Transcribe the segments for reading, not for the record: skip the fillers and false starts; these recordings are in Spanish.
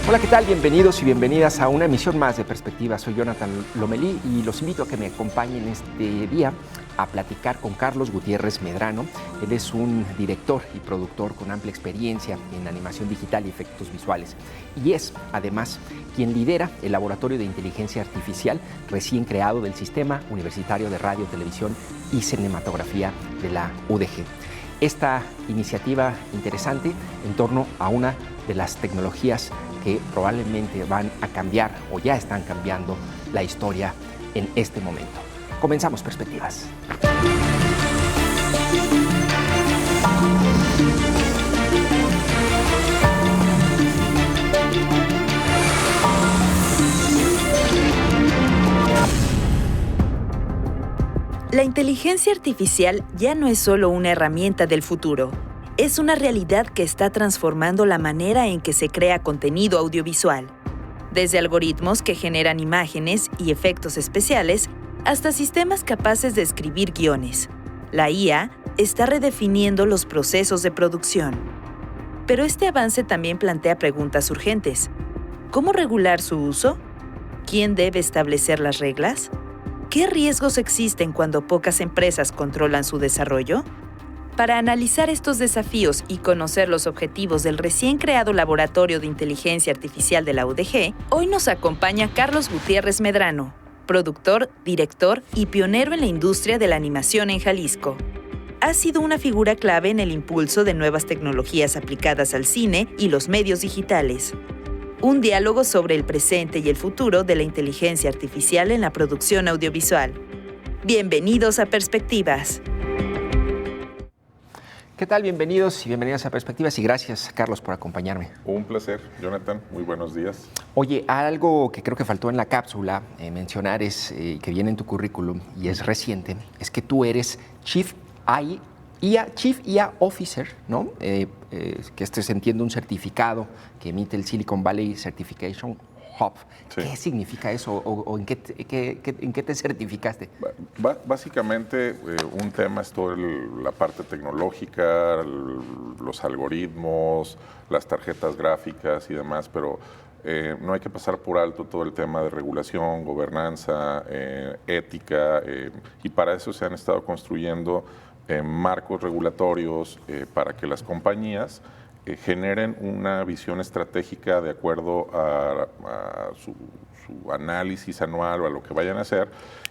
Hola, ¿qué tal? Bienvenidos y bienvenidas a una emisión más de Perspectiva. Soy Jonathan Lomelí y los invito a que me acompañen este día a platicar con Carlos Gutiérrez Medrano. Él es un director y productor con amplia experiencia en animación digital y efectos visuales. Y es, además, quien lidera el Laboratorio de Inteligencia Artificial recién creado del Sistema Universitario de Radio, Televisión y Cinematografía de la UDG. Esta iniciativa interesante en torno a una de las tecnologías que probablemente van a cambiar o ya están cambiando la historia en este momento. Comenzamos Perspectivas. La inteligencia artificial ya no es solo una herramienta del futuro. Es una realidad que está transformando la manera en que se crea contenido audiovisual. Desde algoritmos que generan imágenes y efectos especiales, hasta sistemas capaces de escribir guiones. La IA está redefiniendo los procesos de producción. Pero este avance también plantea preguntas urgentes. ¿Cómo regular su uso? ¿Quién debe establecer las reglas? ¿Qué riesgos existen cuando pocas empresas controlan su desarrollo? Para analizar estos desafíos y conocer los objetivos del recién creado Laboratorio de Inteligencia Artificial de la UDG, hoy nos acompaña Carlos Gutiérrez Medrano, productor, director y pionero en la industria de la animación en Jalisco. Ha sido una figura clave en el impulso de nuevas tecnologías aplicadas al cine y los medios digitales. Un diálogo sobre el presente y el futuro de la inteligencia artificial en la producción audiovisual. Bienvenidos a Perspectivas. ¿Qué tal? Bienvenidos y bienvenidas a Perspectivas y gracias, Carlos, por acompañarme. Un placer, Jonathan. Muy buenos días. Oye, algo que creo que faltó en la cápsula mencionar es que viene en tu currículum y es reciente, es que tú eres Chief IA Officer, ¿no? Que se entiende un certificado que emite el Silicon Valley Certification Hub. Sí. ¿Qué significa eso o en qué te certificaste? Básicamente, un tema es toda la parte tecnológica, los algoritmos, las tarjetas gráficas y demás, pero no hay que pasar por alto todo el tema de regulación, gobernanza, ética, y para eso se han estado construyendo marcos regulatorios para que las compañías generen una visión estratégica de acuerdo a su análisis anual o a lo que vayan a hacer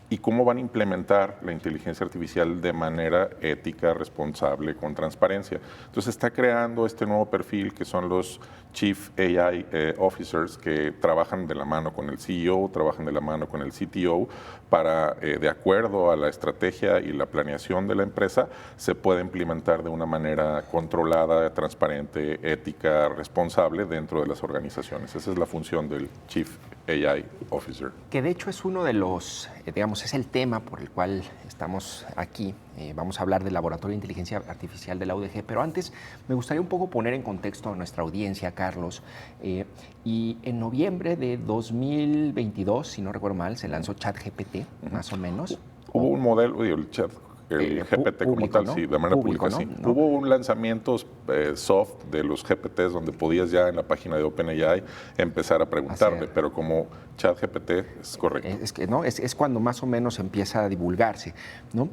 y cómo van a implementar la inteligencia artificial de manera ética, responsable, con transparencia. Entonces está creando este nuevo perfil que son los Chief AI Officers que trabajan de la mano con el CEO, trabajan de la mano con el CTO para, de acuerdo a la estrategia y la planeación de la empresa, se pueda implementar de una manera controlada, transparente, ética, responsable dentro de las organizaciones. Esa es la función del Chief AI Officer. Que de hecho es uno de los, es el tema por el cual estamos aquí. Vamos a hablar del Laboratorio de Inteligencia Artificial de la UDG, pero antes me gustaría un poco poner en contexto a nuestra audiencia, Carlos. Y en noviembre de 2022, si no recuerdo mal, se lanzó ChatGPT, más o menos. Hubo un modelo, el GPT público, como tal, ¿no? Sí, de manera pública, ¿no? Sí. ¿No? Hubo un lanzamiento soft de los GPTs donde podías ya en la página de OpenAI empezar a preguntarle, pero como ChatGPT es correcto. Es cuando más o menos empieza a divulgarse, ¿no?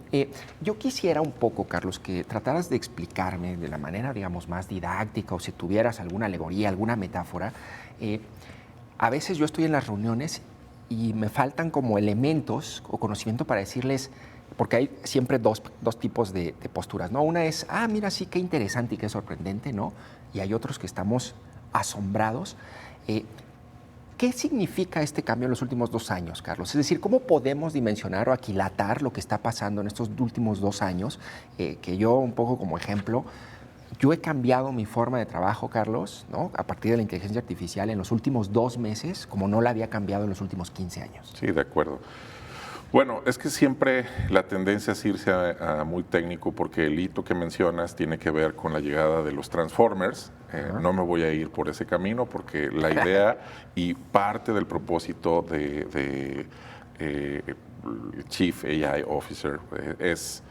Yo quisiera un poco, Carlos, que trataras de explicarme de la manera, más didáctica o si tuvieras alguna alegoría, alguna metáfora. A veces yo estoy en las reuniones y me faltan como elementos o conocimiento para decirles. Porque hay siempre dos tipos de posturas, ¿no? Una es, mira, sí, qué interesante y qué sorprendente, ¿no? Y hay otros que estamos asombrados. ¿Qué significa este cambio en los últimos 2 años, Carlos? Es decir, ¿cómo podemos dimensionar o aquilatar lo que está pasando en estos últimos 2 años? Que yo, un poco como ejemplo, yo he cambiado mi forma de trabajo, Carlos, ¿no? A partir de la inteligencia artificial en los últimos 2 meses, como no la había cambiado en los últimos 15 años. Sí, de acuerdo. Bueno, es que siempre la tendencia es irse a muy técnico porque el hito que mencionas tiene que ver con la llegada de los Transformers. No me voy a ir por ese camino porque la idea y parte del propósito de Chief AI Officer es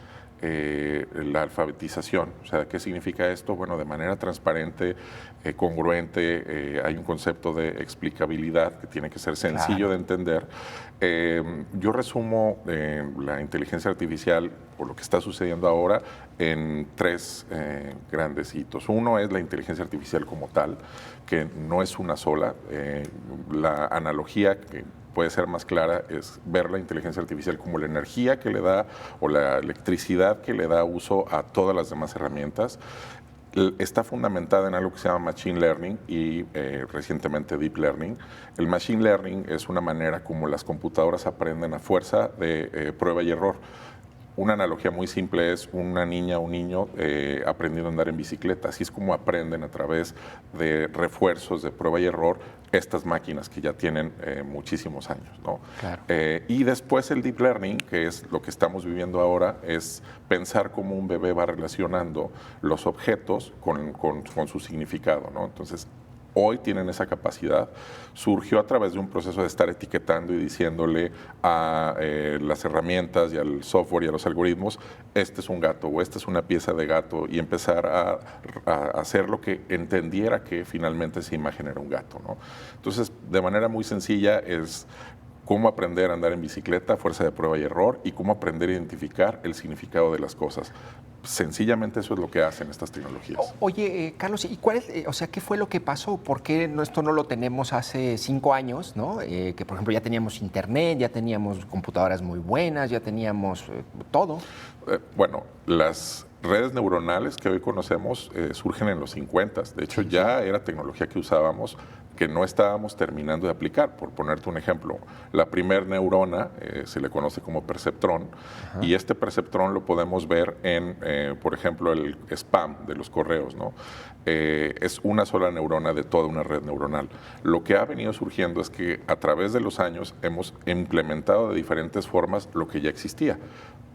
la alfabetización. O sea, ¿qué significa esto? Bueno, de manera transparente, congruente, hay un concepto de explicabilidad que tiene que ser sencillo de entender. Yo resumo la inteligencia artificial o lo que está sucediendo ahora en tres grandes hitos. Uno es la inteligencia artificial como tal, que no es una sola. La analogía que puede ser más clara es ver la inteligencia artificial como la energía que le da o la electricidad que le da uso a todas las demás herramientas. Está fundamentada en algo que se llama Machine Learning y recientemente Deep Learning. El Machine Learning es una manera como las computadoras aprenden a fuerza de prueba y error. Una analogía muy simple es una niña o un niño aprendiendo a andar en bicicleta. Así es como aprenden a través de refuerzos de prueba y error estas máquinas que ya tienen muchísimos años, ¿no? Claro. Y después el Deep Learning, que es lo que estamos viviendo ahora, es pensar cómo un bebé va relacionando los objetos con su significado, ¿no? Entonces, hoy tienen esa capacidad. Surgió a través de un proceso de estar etiquetando y diciéndole a las herramientas y al software y a los algoritmos, este es un gato o esta es una pieza de gato, y empezar a hacer lo que entendiera que finalmente esa imagen era un gato, ¿no? Entonces, de manera muy sencilla es cómo aprender a andar en bicicleta, fuerza de prueba y error, y cómo aprender a identificar el significado de las cosas. Sencillamente eso es lo que hacen estas tecnologías. Oye, Carlos, ¿y cuál es, o sea, qué fue lo que pasó? ¿Por qué esto no lo tenemos hace 5 años, ¿no? Que, por ejemplo, ya teníamos internet, ya teníamos computadoras muy buenas, ya teníamos todo. Bueno, las redes neuronales que hoy conocemos surgen en los 50. De hecho, ya era tecnología que usábamos, que no estábamos terminando de aplicar. Por ponerte un ejemplo, la primer neurona se le conoce como perceptrón. Ajá. Y este perceptrón lo podemos ver en, por ejemplo, el spam de los correos, ¿no? Es una sola neurona de toda una red neuronal. Lo que ha venido surgiendo es que a través de los años hemos implementado de diferentes formas lo que ya existía.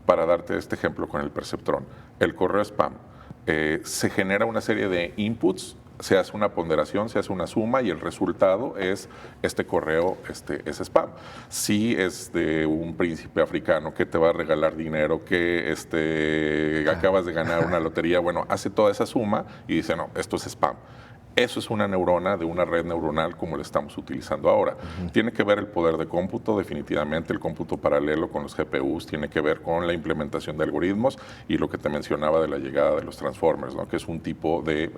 Para darte este ejemplo con el perceptrón, el correo spam, se genera una serie de inputs, se hace una ponderación, se hace una suma y el resultado es este correo, es spam. Si es de un príncipe africano que te va a regalar dinero, que acabas de ganar una lotería, bueno, hace toda esa suma y dice, no, esto es spam. Eso es una neurona de una red neuronal como la estamos utilizando ahora. Tiene que ver el poder de cómputo, definitivamente el cómputo paralelo con los GPUs, tiene que ver con la implementación de algoritmos y lo que te mencionaba de la llegada de los transformers, ¿no? Que es un tipo de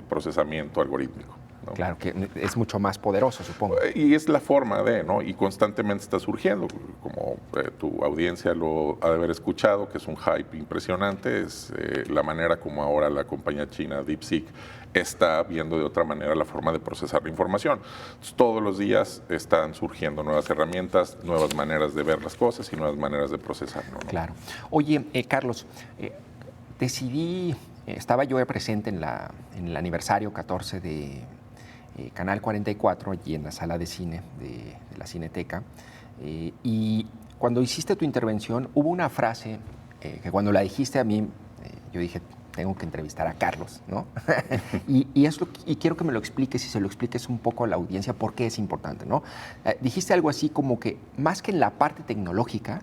procesamiento algorítmico, ¿no? Claro, que es mucho más poderoso, supongo. Y es la forma de, ¿no? Y constantemente está surgiendo, como tu audiencia lo ha de haber escuchado, que es un hype impresionante, es la manera como ahora la compañía china DeepSeek está viendo de otra manera la forma de procesar la información. Entonces, todos los días están surgiendo nuevas herramientas, nuevas maneras de ver las cosas y nuevas maneras de procesarlo, ¿no? Claro. Oye, Carlos, estaba yo presente en el aniversario 14 de Canal 44, allí en la sala de cine de la Cineteca, y cuando hiciste tu intervención hubo una frase que cuando la dijiste a mí, yo dije, tengo que entrevistar a Carlos, ¿no? y quiero que me lo expliques y se lo expliques un poco a la audiencia por qué es importante, ¿no? Dijiste algo así como que más que en la parte tecnológica,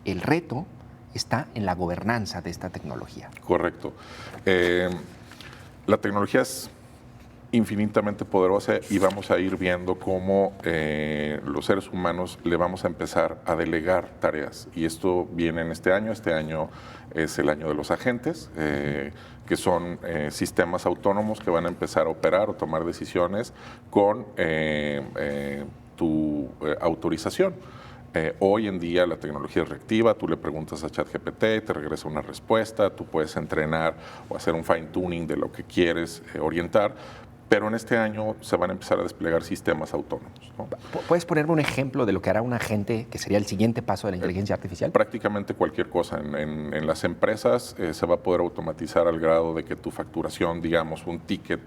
el reto está en la gobernanza de esta tecnología. Correcto. La tecnología es infinitamente poderosa y vamos a ir viendo cómo los seres humanos le vamos a empezar a delegar tareas. Y esto viene en este año es el año de los agentes, que son sistemas autónomos que van a empezar a operar o tomar decisiones con tu autorización. Hoy en día la tecnología es reactiva, tú le preguntas a ChatGPT, te regresa una respuesta, tú puedes entrenar o hacer un fine tuning de lo que quieres orientar. Pero en este año se van a empezar a desplegar sistemas autónomos, ¿no? ¿Puedes ponerme un ejemplo de lo que hará un agente, que sería el siguiente paso de la inteligencia artificial? Prácticamente cualquier cosa. En las empresas se va a poder automatizar al grado de que tu facturación, digamos, un ticket,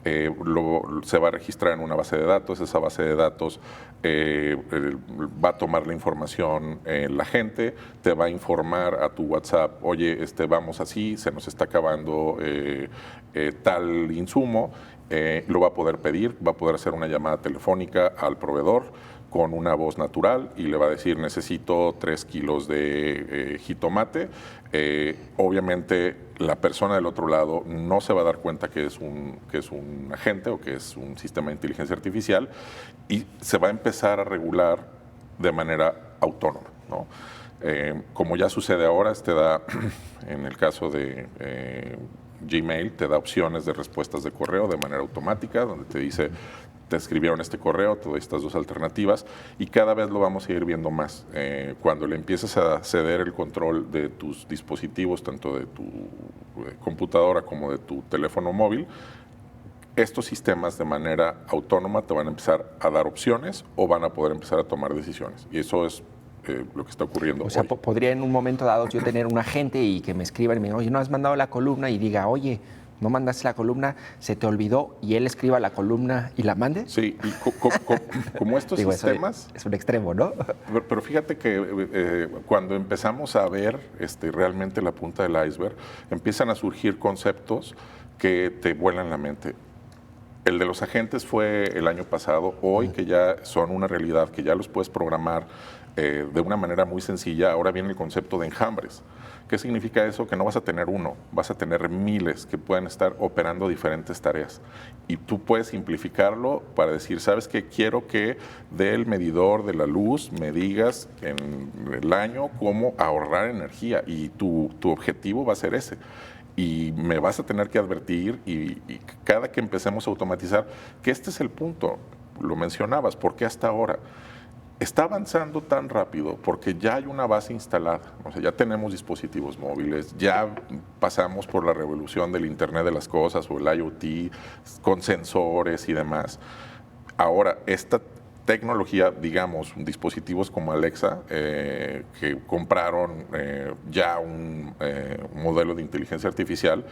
se va a registrar en una base de datos. Esa base de datos va a tomar la información la gente, te va a informar a tu WhatsApp, oye, vamos así, se nos está acabando tal insumo, lo va a poder pedir, va a poder hacer una llamada telefónica al proveedor con una voz natural y le va a decir necesito 3 kilos de jitomate. Obviamente la persona del otro lado no se va a dar cuenta que es un agente o que es un sistema de inteligencia artificial y se va a empezar a regular de manera autónoma, ¿no? Como ya sucede ahora, te da, en el caso de Gmail, te da opciones de respuestas de correo de manera automática, donde te dice, te escribieron este correo, te doy estas 2 alternativas, y cada vez lo vamos a ir viendo más. Cuando le empieces a ceder el control de tus dispositivos, tanto de tu computadora como de tu teléfono móvil, estos sistemas de manera autónoma te van a empezar a dar opciones o van a poder empezar a tomar decisiones. Y eso es lo que está ocurriendo. O sea, hoy. podría en un momento dado yo tener un agente y que me escriban y me digan, oye, no has mandado la columna, y diga, oye, no mandaste la columna, se te olvidó, y él escriba la columna y la mande. Sí, y como estos Digo, sistemas... es un extremo, ¿no? Pero fíjate que cuando empezamos a ver realmente la punta del iceberg, empiezan a surgir conceptos que te vuelan la mente. El de los agentes fue el año pasado, hoy que ya son una realidad, que ya los puedes programar de una manera muy sencilla. Ahora viene el concepto de enjambres. ¿Qué significa eso? Que no vas a tener uno, vas a tener miles que pueden estar operando diferentes tareas. Y tú puedes simplificarlo para decir, ¿sabes qué? Quiero que del medidor de la luz me digas en el año cómo ahorrar energía, y tu objetivo va a ser ese. Y me vas a tener que advertir y cada que empecemos a automatizar, que este es el punto, lo mencionabas, ¿por qué hasta ahora? Está avanzando tan rápido porque ya hay una base instalada, o sea, ya tenemos dispositivos móviles, ya pasamos por la revolución del Internet de las Cosas o el IoT con sensores y demás. Ahora, esta tecnología, digamos, dispositivos como Alexa, que compraron ya un modelo de inteligencia artificial,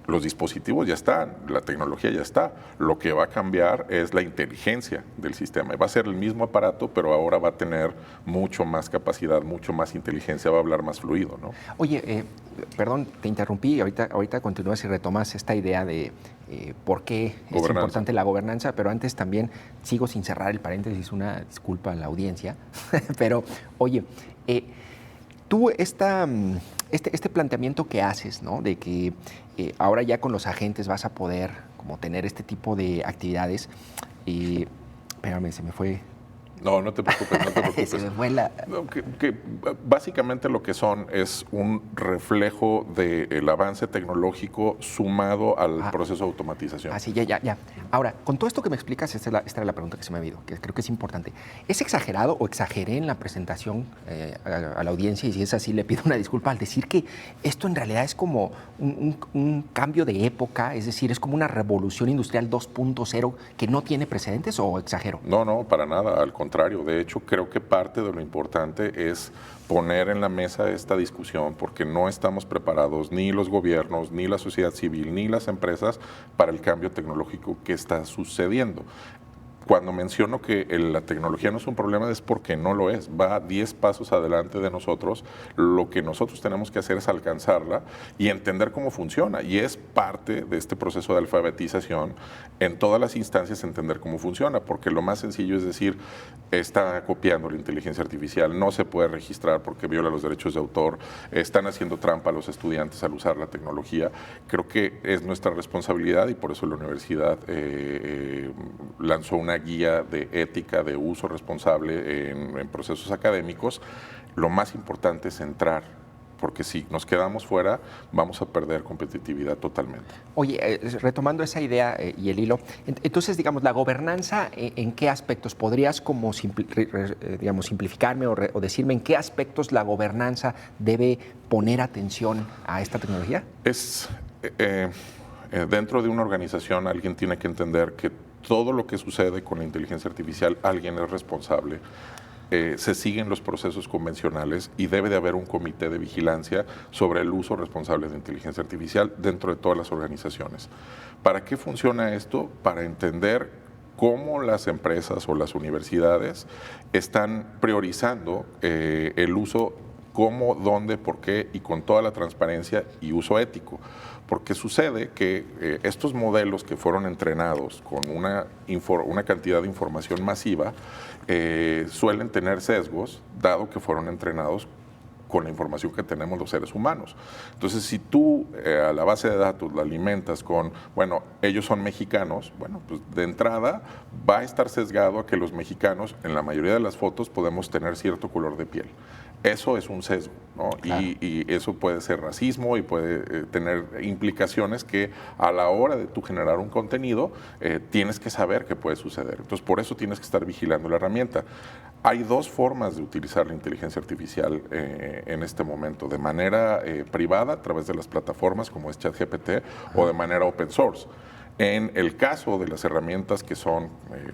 los dispositivos ya están, la tecnología ya está. Lo que va a cambiar es la inteligencia del sistema. Va a ser el mismo aparato, pero ahora va a tener mucho más capacidad, mucho más inteligencia, va a hablar más fluido, ¿no? Oye, perdón, te interrumpí, ahorita continúas y retomas esta idea de por qué es importante la gobernanza, pero antes también sigo sin cerrar el paréntesis, una disculpa a la audiencia, pero oye, tú este planteamiento que haces, ¿no? De que ahora ya con los agentes vas a poder como tener este tipo de actividades. Espérame, se me fue. No, no te preocupes, no te preocupes. Se me fue la... No, que básicamente lo que son es un reflejo del avance tecnológico sumado al proceso de automatización. Sí, ya. Ahora, con todo esto que me explicas, esta era la pregunta que se me ha habido, que creo que es importante. ¿Es exagerado o exageré en la presentación a la audiencia? Y si es así, le pido una disculpa al decir que esto en realidad es como un cambio de época, es decir, es como una revolución industrial 2.0 que no tiene precedentes, ¿o exagero? No, para nada, al contrario. De hecho, creo que parte de lo importante es poner en la mesa esta discusión, porque no estamos preparados, ni los gobiernos, ni la sociedad civil, ni las empresas, para el cambio tecnológico que está sucediendo. Cuando menciono que la tecnología no es un problema es porque no lo es, va 10 pasos adelante de nosotros. Lo que nosotros tenemos que hacer es alcanzarla y entender cómo funciona, y es parte de este proceso de alfabetización en todas las instancias, entender cómo funciona, porque lo más sencillo es decir, está copiando la inteligencia artificial, no se puede registrar porque viola los derechos de autor, están haciendo trampa a los estudiantes al usar la tecnología. Creo que es nuestra responsabilidad, y por eso la universidad lanzó una guía de ética de uso responsable en procesos académicos. Lo más importante es entrar, porque si nos quedamos fuera vamos a perder competitividad totalmente. Oye, retomando esa idea y el hilo, entonces, digamos, la gobernanza, ¿en qué aspectos? ¿Podrías como simplificarme o decirme en qué aspectos la gobernanza debe poner atención a esta tecnología? Dentro de una organización alguien tiene que entender que todo lo que sucede con la inteligencia artificial, alguien es responsable. Se siguen los procesos convencionales y debe de haber un comité de vigilancia sobre el uso responsable de inteligencia artificial dentro de todas las organizaciones. ¿Para qué funciona esto? Para entender cómo las empresas o las universidades están priorizando el uso cómo, dónde, por qué y con toda la transparencia y uso ético. Porque sucede que estos modelos que fueron entrenados con una cantidad de información masiva suelen tener sesgos, dado que fueron entrenados con la información que tenemos los seres humanos. Entonces, si tú a la base de datos la alimentas con, bueno, ellos son mexicanos, bueno, pues de entrada va a estar sesgado a que los mexicanos, en la mayoría de las fotos, podemos tener cierto color de piel. Eso es un sesgo, ¿no? Claro. Y eso puede ser racismo y puede tener implicaciones que a la hora de tú generar un contenido tienes que saber que puede suceder. Entonces, por eso tienes que estar vigilando la herramienta. Hay dos formas de utilizar la inteligencia artificial en este momento, de manera privada a través de las plataformas como es ChatGPT o de manera open source. En el caso de las herramientas que son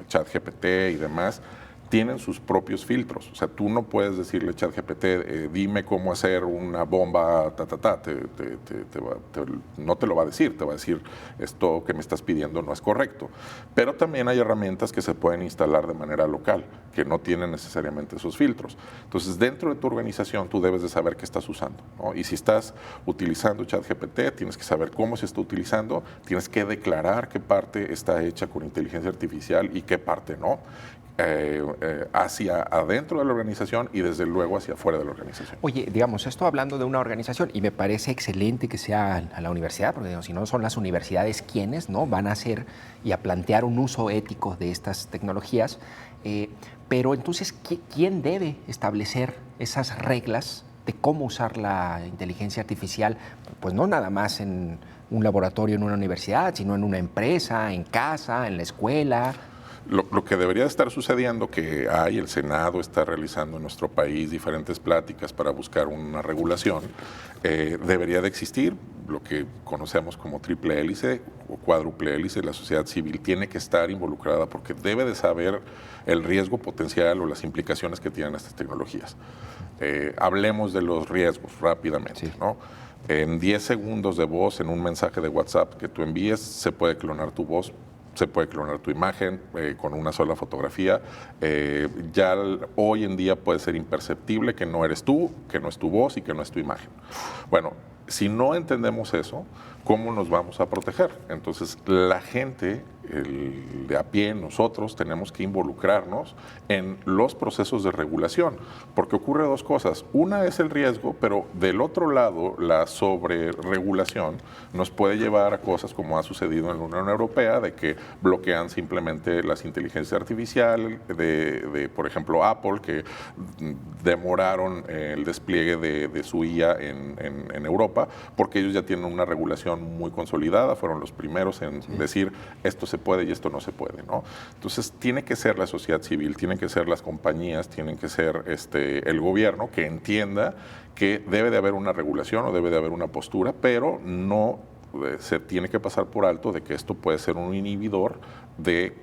ChatGPT y demás, tienen sus propios filtros. O sea, tú no puedes decirle ChatGPT, dime cómo hacer una bomba, no te lo va a decir, te va a decir, esto que me estás pidiendo no es correcto. Pero también hay herramientas que se pueden instalar de manera local, que no tienen necesariamente esos filtros. Entonces, dentro de tu organización, tú debes de saber qué estás usando, ¿no? Y si estás utilizando ChatGPT, tienes que saber cómo se está utilizando, tienes que declarar qué parte está hecha con inteligencia artificial y qué parte no. Hacia adentro de la organización y desde luego hacia afuera de la organización. Oye, digamos, esto hablando de una organización, y me parece excelente que sea a la universidad, porque digamos, si no son las universidades quienes, ¿no?, van a hacer y a plantear un uso ético de estas tecnologías, pero entonces, ¿quién debe establecer esas reglas de cómo usar la inteligencia artificial? Pues no nada más en un laboratorio en una universidad, sino en una empresa, en casa, en la escuela. Lo que debería estar sucediendo, que el Senado está realizando en nuestro país diferentes pláticas para buscar una regulación, debería de existir lo que conocemos como triple hélice o cuádruple hélice. La sociedad civil tiene que estar involucrada porque debe de saber el riesgo potencial o las implicaciones que tienen estas tecnologías. Hablemos de los riesgos rápidamente, sí, ¿no? En 10 segundos de voz, en un mensaje de WhatsApp que tú envíes, se puede clonar tu voz, se puede clonar tu imagen con una sola fotografía. Ya hoy en día puede ser imperceptible que no eres tú, que no es tu voz y que no es tu imagen. Bueno, si no entendemos eso, ¿cómo nos vamos a proteger? Entonces, la gente, de a pie, nosotros tenemos que involucrarnos en los procesos de regulación, porque ocurre dos cosas. Una es el riesgo, pero del otro lado, la sobreregulación nos puede llevar a cosas como ha sucedido en la Unión Europea, de que bloquean simplemente las inteligencias artificiales, por ejemplo, Apple, que demoraron el despliegue de su IA en Europa, porque ellos ya tienen una regulación muy consolidada, fueron los primeros en decir esto se puede y esto no se puede, ¿no? Entonces tiene que ser la sociedad civil, tienen que ser las compañías, tienen que ser el gobierno que entienda que debe de haber una regulación o debe de haber una postura, pero no se tiene que pasar por alto de que esto puede ser un inhibidor de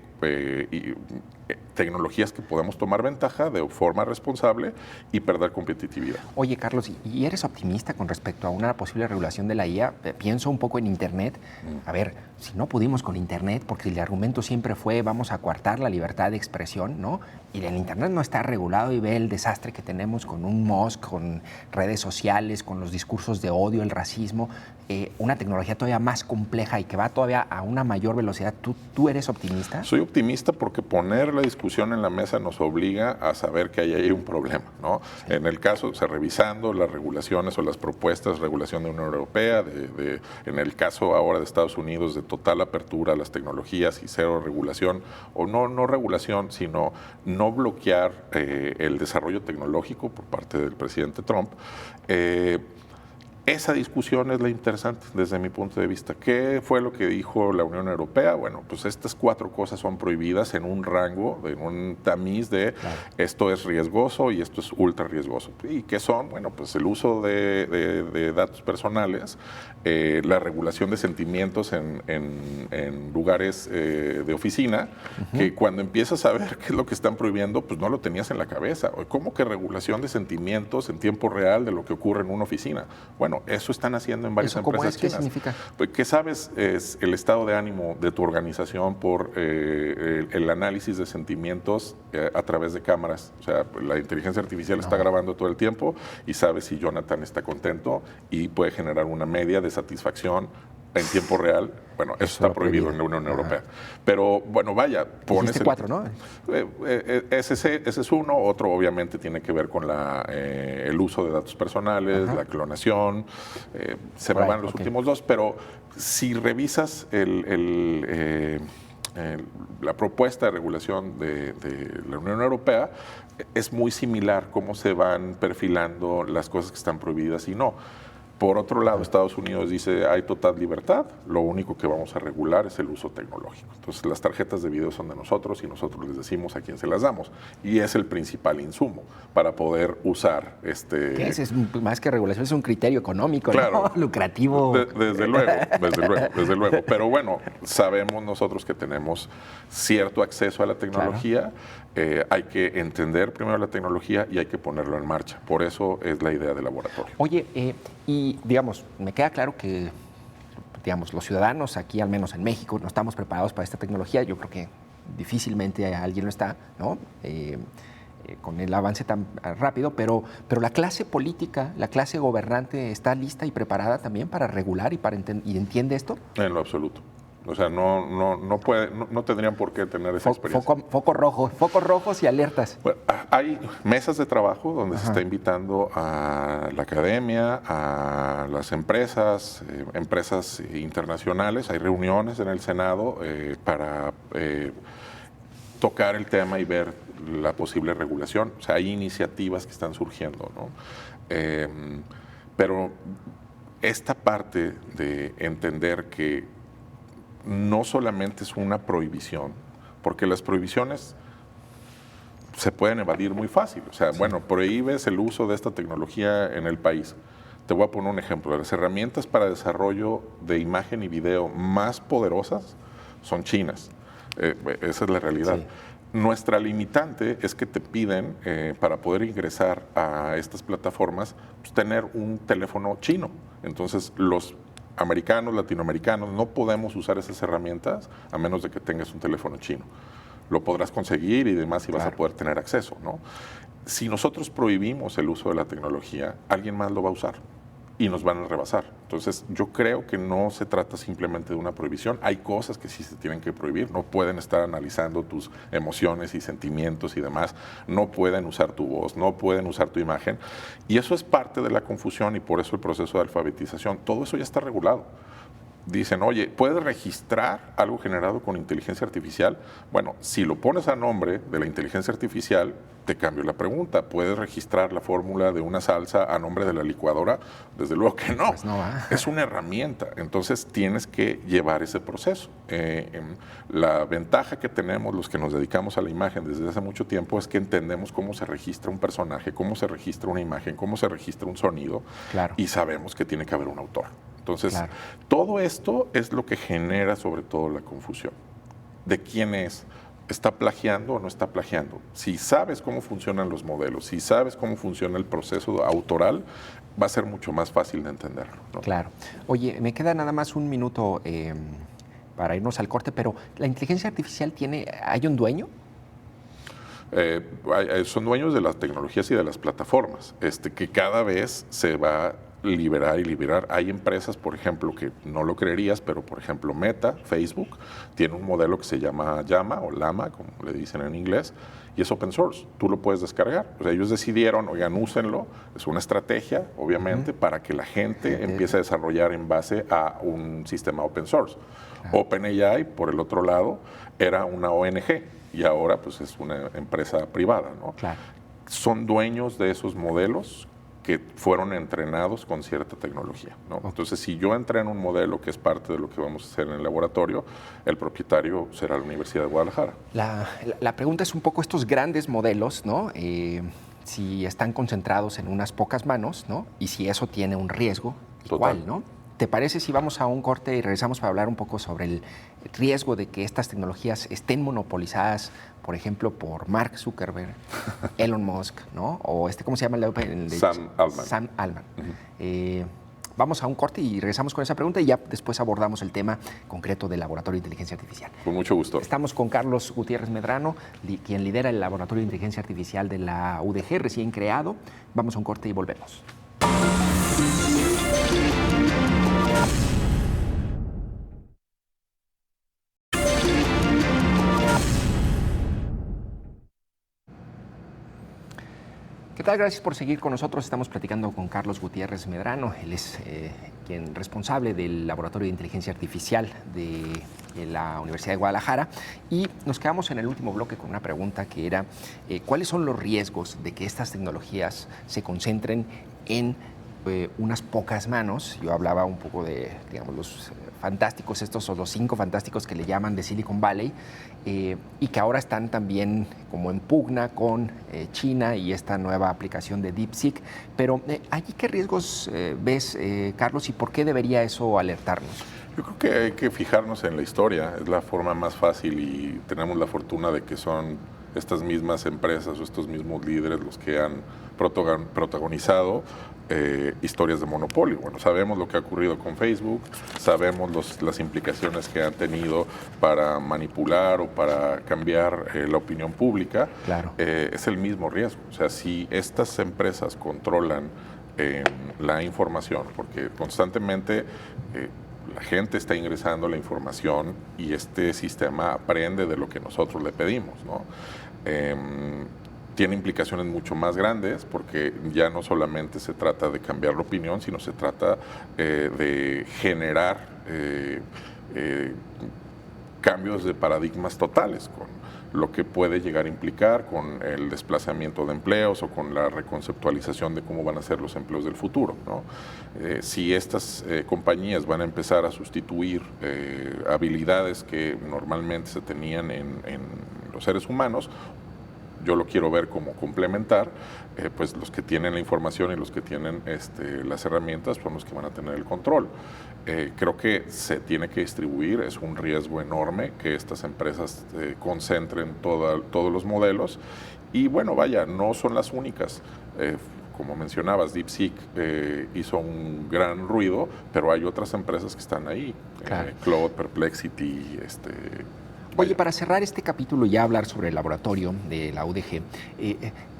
tecnologías que podemos tomar ventaja de forma responsable y perder competitividad. Oye, Carlos, ¿y eres optimista con respecto a una posible regulación de la IA? Pienso un poco en Internet. A ver, si no pudimos con Internet, porque el argumento siempre fue vamos a coartar la libertad de expresión, ¿no? Y el Internet no está regulado y ve el desastre que tenemos con un Musk, con redes sociales, con los discursos de odio, el racismo, una tecnología todavía más compleja y que va todavía a una mayor velocidad. ¿Tú eres optimista? Soy optimista porque poner la discusión en la mesa nos obliga a saber que ahí hay un problema, ¿no? Sí. En el caso, revisando las regulaciones o las propuestas de regulación de la Unión Europea, en el caso ahora de Estados Unidos, de total apertura a las tecnologías y cero regulación, o no regulación, sino no bloquear el desarrollo tecnológico por parte del presidente Trump. Esa discusión es la interesante desde mi punto de vista. ¿Qué fue lo que dijo la Unión Europea? Bueno, pues estas 4 cosas son prohibidas en un rango, en un tamiz de esto es riesgoso y esto es ultra riesgoso. ¿Y qué son? Bueno, pues el uso de datos personales, la regulación de sentimientos en lugares de oficina, que cuando empiezas a ver qué es lo que están prohibiendo, pues no lo tenías en la cabeza. ¿Cómo que regulación de sentimientos en tiempo real de lo que ocurre en una oficina? Bueno, Bueno, eso están haciendo en varias ¿Eso cómo empresas es? ¿Qué chinas. significa? Pues, ¿qué sabes? Es el estado de ánimo de tu organización por el análisis de sentimientos a través de cámaras. O sea, la inteligencia artificial está grabando todo el tiempo y sabe si Jonathan está contento y puede generar una media de satisfacción en tiempo real. Bueno, eso está prohibido en la Unión Europea. Pero bueno, vaya, pones 4, ¿no? Ese es uno. Otro obviamente tiene que ver con el uso de datos personales, la clonación. Se me van los últimos dos, pero si revisas la propuesta de regulación de la Unión Europea, es muy similar cómo se van perfilando las cosas que están prohibidas y no. Por otro lado, Estados Unidos dice hay total libertad, lo único que vamos a regular es el uso tecnológico. Entonces las tarjetas de video son de nosotros y nosotros les decimos a quién se las damos. Y es el principal insumo para poder usar ¿Qué es más que regulación? Es un criterio económico, claro, ¿no? Lucrativo. Desde luego. Pero bueno, sabemos nosotros que tenemos cierto acceso a la tecnología. Claro. Hay que entender primero la tecnología y hay que ponerlo en marcha. Por eso es la idea del laboratorio. Oye, y digamos, me queda claro que digamos, los ciudadanos aquí, al menos en México, no estamos preparados para esta tecnología. Yo creo que difícilmente alguien lo está, ¿no? Con el avance tan rápido, pero la clase política, la clase gobernante está lista y preparada también para regular y entiende esto. En lo absoluto. O sea, no tendrían por qué tener esa experiencia. Focos rojos y alertas. Bueno, hay mesas de trabajo donde se está invitando a la academia, a las empresas internacionales. Hay reuniones en el Senado para tocar el tema y ver la posible regulación. O sea, hay iniciativas que están surgiendo, ¿no? Pero esta parte de entender que no solamente es una prohibición, porque las prohibiciones se pueden evadir muy fácil. O sea, bueno, prohíbes el uso de esta tecnología en el país. Te voy a poner un ejemplo. Las herramientas para desarrollo de imagen y video más poderosas son chinas. Esa es la realidad. Sí. Nuestra limitante es que te piden, para poder ingresar a estas plataformas, pues, tener un teléfono chino. Entonces, los americanos, latinoamericanos, no podemos usar esas herramientas a menos de que tengas un teléfono chino. Lo podrás conseguir y demás y vas a poder tener acceso, ¿no? Si nosotros prohibimos el uso de la tecnología, alguien más lo va a usar y nos van a rebasar. Entonces, yo creo que no se trata simplemente de una prohibición. Hay cosas que sí se tienen que prohibir. No pueden estar analizando tus emociones y sentimientos y demás. No pueden usar tu voz, no pueden usar tu imagen. Y eso es parte de la confusión y por eso el proceso de alfabetización. Todo eso ya está regulado. Dicen, oye, ¿puedes registrar algo generado con inteligencia artificial? Bueno, si lo pones a nombre de la inteligencia artificial, te cambio la pregunta. ¿Puedes registrar la fórmula de una salsa a nombre de la licuadora? Desde luego que no. Pues no va. Es una herramienta. Entonces tienes que llevar ese proceso. La ventaja que tenemos los que nos dedicamos a la imagen desde hace mucho tiempo es que entendemos cómo se registra un personaje, cómo se registra una imagen, cómo se registra un sonido. Claro. Y sabemos que tiene que haber un autor. Entonces, claro, todo esto es lo que genera sobre todo la confusión de quién está plagiando o no está plagiando. Si sabes cómo funcionan los modelos, si sabes cómo funciona el proceso autoral, va a ser mucho más fácil de entenderlo, ¿no? Claro. Oye, me queda nada más un minuto para irnos al corte, pero ¿la inteligencia artificial hay un dueño? Son dueños de las tecnologías y de las plataformas, que cada vez se va liberar. Hay empresas, por ejemplo, que no lo creerías, pero por ejemplo Meta, Facebook, tiene un modelo que se llama Llama o Llama, como le dicen en inglés, y es open source. Tú lo puedes descargar. O sea, ellos decidieron, oigan, úsenlo. Es una estrategia, obviamente, para que la gente empiece a desarrollar en base a un sistema open source. OpenAI, por el otro lado, era una ONG y ahora pues es una empresa privada, ¿no? Claro. Son dueños de esos modelos que fueron entrenados con cierta tecnología, ¿no? Entonces, si yo entreno un modelo que es parte de lo que vamos a hacer en el laboratorio, el propietario será la Universidad de Guadalajara. La pregunta es un poco estos grandes modelos, ¿no? Si están concentrados en unas pocas manos, ¿no? Y si eso tiene un riesgo, ¿cuál, no? ¿Te parece si vamos a un corte y regresamos para hablar un poco sobre el riesgo de que estas tecnologías estén monopolizadas, por ejemplo, por Mark Zuckerberg, Elon Musk, ¿no? O ¿cómo se llama el de Sam Altman. Sam Altman. vamos a un corte y regresamos con esa pregunta y ya después abordamos el tema concreto del Laboratorio de Inteligencia Artificial. Con mucho gusto. Estamos con Carlos Gutiérrez Medrano, quien lidera el Laboratorio de Inteligencia Artificial de la UDG, recién creado. Vamos a un corte y volvemos. ¿Qué tal? Gracias por seguir con nosotros. Estamos platicando con Carlos Gutiérrez Medrano. Él es quien responsable del Laboratorio de Inteligencia Artificial de la Universidad de Guadalajara. Y nos quedamos en el último bloque con una pregunta que era ¿cuáles son los riesgos de que estas tecnologías se concentren en unas pocas manos? Yo hablaba un poco de, digamos, los fantásticos estos, o los 5 fantásticos que le llaman de Silicon Valley, y que ahora están también como en pugna con China y esta nueva aplicación de DeepSeek. Pero ¿allí qué riesgos ves, Carlos, y por qué debería eso alertarnos? Yo creo que hay que fijarnos en la historia, es la forma más fácil y tenemos la fortuna de que son estas mismas empresas o estos mismos líderes los que han protagonizado historias de monopolio. Bueno, sabemos lo que ha ocurrido con Facebook, sabemos las implicaciones que han tenido para manipular o para cambiar la opinión pública. Claro. Es el mismo riesgo. O sea, si estas empresas controlan la información, porque constantemente la gente está ingresando la información y este sistema aprende de lo que nosotros le pedimos, ¿no? Tiene implicaciones mucho más grandes porque ya no solamente se trata de cambiar la opinión, sino se trata de generar cambios de paradigmas totales con lo que puede llegar a implicar con el desplazamiento de empleos o con la reconceptualización de cómo van a ser los empleos del futuro, ¿no? Si estas compañías van a empezar a sustituir habilidades que normalmente se tenían en los seres humanos, yo lo quiero ver como complementar, pues los que tienen la información y los que tienen las herramientas son los que van a tener el control. Creo que se tiene que distribuir, es un riesgo enorme que estas empresas concentren todos los modelos y bueno, vaya, no son las únicas. Como mencionabas, DeepSeek hizo un gran ruido, pero hay otras empresas que están ahí, Claro. Claude, Perplexity, Oye, para cerrar este capítulo y ya hablar sobre el laboratorio de la UDG,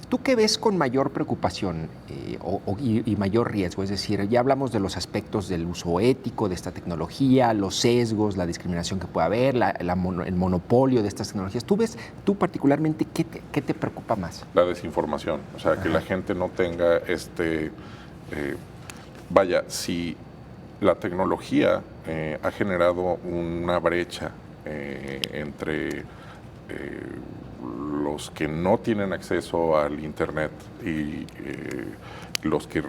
¿tú qué ves con mayor preocupación y mayor riesgo? Es decir, ya hablamos de los aspectos del uso ético de esta tecnología, los sesgos, la discriminación que puede haber, el monopolio de estas tecnologías. ¿Tú particularmente qué te preocupa más? La desinformación, o sea, que la gente no tenga vaya, si la tecnología ha generado una brecha entre los que no tienen acceso al Internet y los que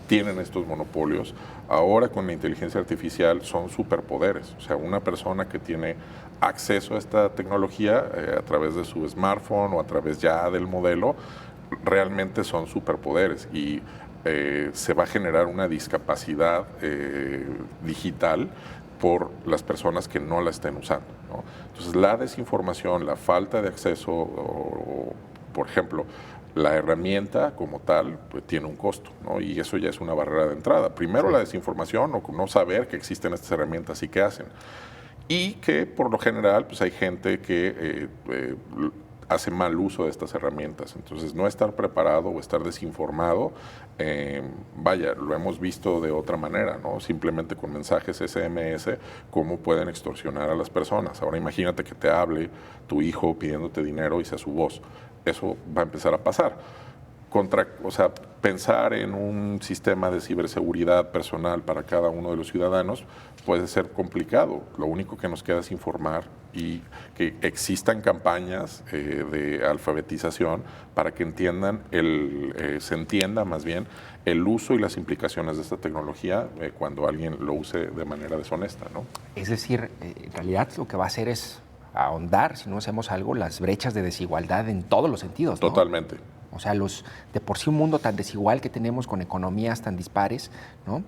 tienen estos monopolios, ahora con la inteligencia artificial son superpoderes. O sea, una persona que tiene acceso a esta tecnología a través de su smartphone o a través ya del modelo, realmente son superpoderes y se va a generar una discapacidad digital por las personas que no la estén usando, ¿no? Entonces, la desinformación, la falta de acceso, o, por ejemplo, la herramienta como tal, pues tiene un costo, ¿no? Y eso ya es una barrera de entrada. Primero, sí, la desinformación o no saber que existen estas herramientas y qué hacen. Y que, por lo general, pues hay gente que hace mal uso de estas herramientas. Entonces, no estar preparado o estar desinformado, vaya, lo hemos visto de otra manera, ¿no? Simplemente con mensajes SMS, cómo pueden extorsionar a las personas. Ahora imagínate que te hable tu hijo pidiéndote dinero y sea su voz. Eso va a empezar a pasar. O sea, pensar en un sistema de ciberseguridad personal para cada uno de los ciudadanos puede ser complicado. Lo único que nos queda es informar y que existan campañas de alfabetización para que se entienda más bien el uso y las implicaciones de esta tecnología cuando alguien lo use de manera deshonesta, ¿no? Es decir, en realidad lo que va a hacer es ahondar, si no hacemos algo, las brechas de desigualdad en todos los sentidos, ¿no? Totalmente. O sea, de por sí un mundo tan desigual que tenemos con economías tan dispares, ¿no?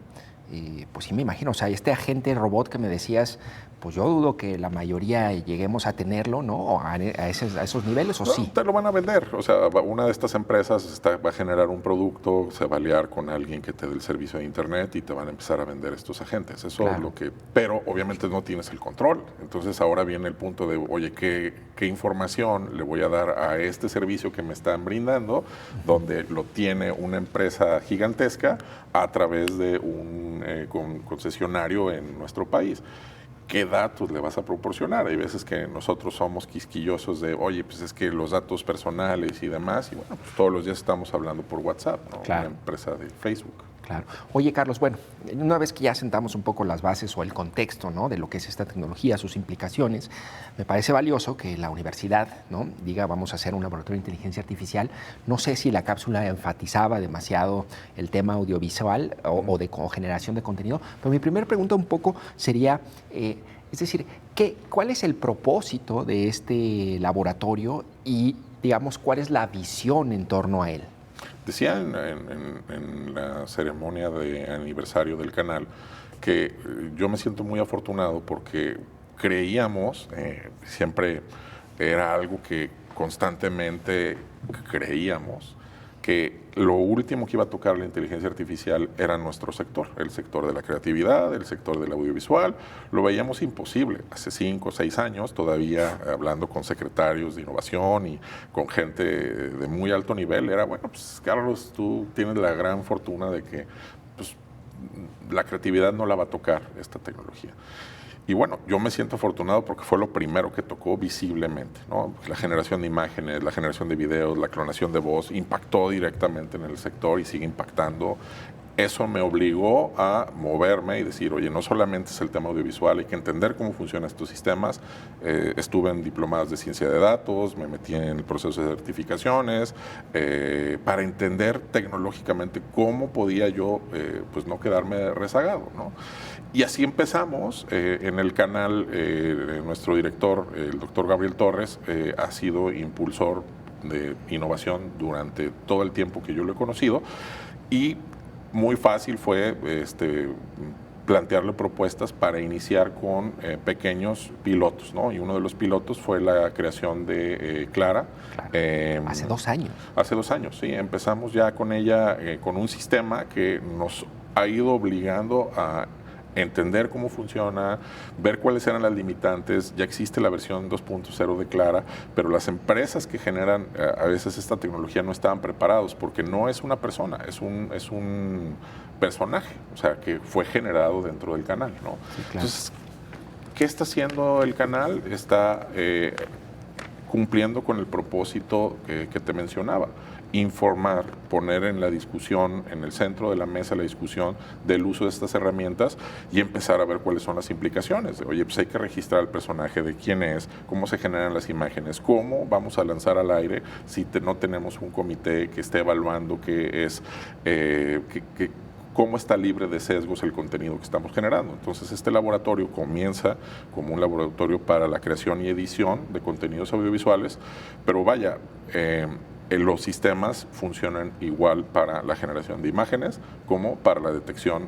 pues sí me imagino, o sea, este agente robot que me decías, pues yo dudo que la mayoría lleguemos a tenerlo, ¿no? A esos niveles, ¿o No, sí? te lo van a vender. O sea, una de estas empresas va a generar un producto, se va a aliar con alguien que te dé el servicio de Internet y te van a empezar a vender estos agentes. Eso Claro. es lo que... Pero obviamente no tienes el control. Entonces ahora viene el punto de, oye, ¿qué información le voy a dar a este servicio que me están brindando, donde lo tiene una empresa gigantesca a través de un concesionario en nuestro país? ¿Qué datos le vas a proporcionar? Hay veces que nosotros somos quisquillosos de, oye, pues es que los datos personales y demás, y bueno, pues todos los días estamos hablando por WhatsApp, ¿no? Claro. Una empresa de Facebook. Claro. Oye, Carlos, bueno, una vez que ya sentamos un poco las bases o el contexto, ¿no?, de lo que es esta tecnología, sus implicaciones, me parece valioso que la universidad, ¿no?, diga, vamos a hacer un laboratorio de inteligencia artificial. No sé si la cápsula enfatizaba demasiado el tema audiovisual o de generación de contenido, pero mi primera pregunta un poco sería, es decir, ¿cuál es el propósito de este laboratorio y, digamos, cuál es la visión en torno a él? Decía en la ceremonia de aniversario del canal que yo me siento muy afortunado porque creíamos, siempre era algo que constantemente creíamos, que lo último que iba a tocar la inteligencia artificial era nuestro sector, el sector de la creatividad, el sector del audiovisual. Lo veíamos imposible. Hace 5 o 6 años, todavía hablando con secretarios de innovación y con gente de muy alto nivel, era, bueno, pues Carlos, tú tienes la gran fortuna de que pues, la creatividad no la va a tocar esta tecnología. Y bueno, yo me siento afortunado porque fue lo primero que tocó visiblemente, ¿no? La generación de imágenes, la generación de videos, la clonación de voz impactó directamente en el sector y sigue impactando. Eso me obligó a moverme y decir, oye, no solamente es el tema audiovisual, hay que entender cómo funcionan estos sistemas. Estuve en diplomadas de ciencia de datos, me metí en el proceso de certificaciones para entender tecnológicamente cómo podía yo pues no quedarme rezagado, ¿no? Y así empezamos. En el canal, nuestro director, el doctor Gabriel Torres, ha sido impulsor de innovación durante todo el tiempo que yo lo he conocido y muy fácil fue plantearle propuestas para iniciar con pequeños pilotos, ¿no? Y uno de los pilotos fue la creación de Clara. Claro. Hace 2 años. Hace 2 años, sí. Empezamos ya con ella, con un sistema que nos ha ido obligando a entender cómo funciona, ver cuáles eran las limitantes. Ya existe la versión 2.0 de Clara, pero las empresas que generan a veces esta tecnología no estaban preparados porque no es una persona, es un personaje, o sea, que fue generado dentro del canal, ¿no? Sí, claro. Entonces, ¿qué está haciendo el canal? Está cumpliendo con el propósito que te mencionaba. Informar, poner en la discusión, en el centro de la mesa la discusión del uso de estas herramientas y empezar a ver cuáles son las implicaciones. Oye, pues hay que registrar el personaje, de quién es, cómo se generan las imágenes, cómo vamos a lanzar al aire si no tenemos un comité que esté evaluando qué es, cómo está libre de sesgos el contenido que estamos generando. Entonces, este laboratorio comienza como un laboratorio para la creación y edición de contenidos audiovisuales, pero vaya, los sistemas funcionan igual para la generación de imágenes como para la detección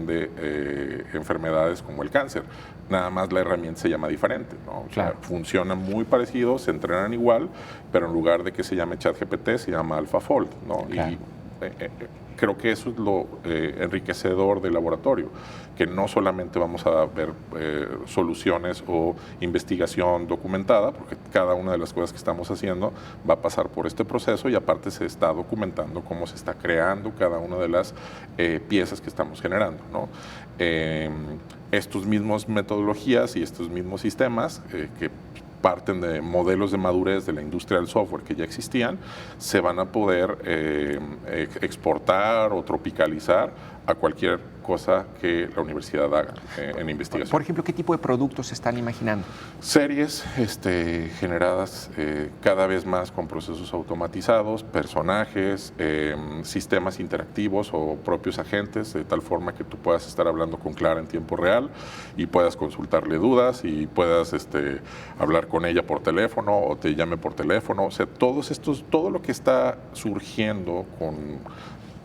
de enfermedades como el cáncer. Nada más la herramienta se llama diferente, ¿no? O sea, funcionan muy parecidos, se entrenan igual, pero en lugar de que se llame ChatGPT, se llama AlphaFold, ¿no? Claro. Y creo que eso es lo enriquecedor del laboratorio, que no solamente vamos a ver soluciones o investigación documentada, porque cada una de las cosas que estamos haciendo va a pasar por este proceso y aparte se está documentando cómo se está creando cada una de las piezas que estamos generando, ¿no? Estos mismos metodologías y estos mismos sistemas que parten de modelos de madurez de la industria del software que ya existían, se van a poder exportar o tropicalizar a cualquier cosa que la universidad haga en investigación. Por ejemplo, ¿qué tipo de productos se están imaginando? Series generadas cada vez más con procesos automatizados, personajes, sistemas interactivos o propios agentes, de tal forma que tú puedas estar hablando con Clara en tiempo real y puedas consultarle dudas y puedas hablar con ella por teléfono o te llame por teléfono. O sea, todo lo que está surgiendo con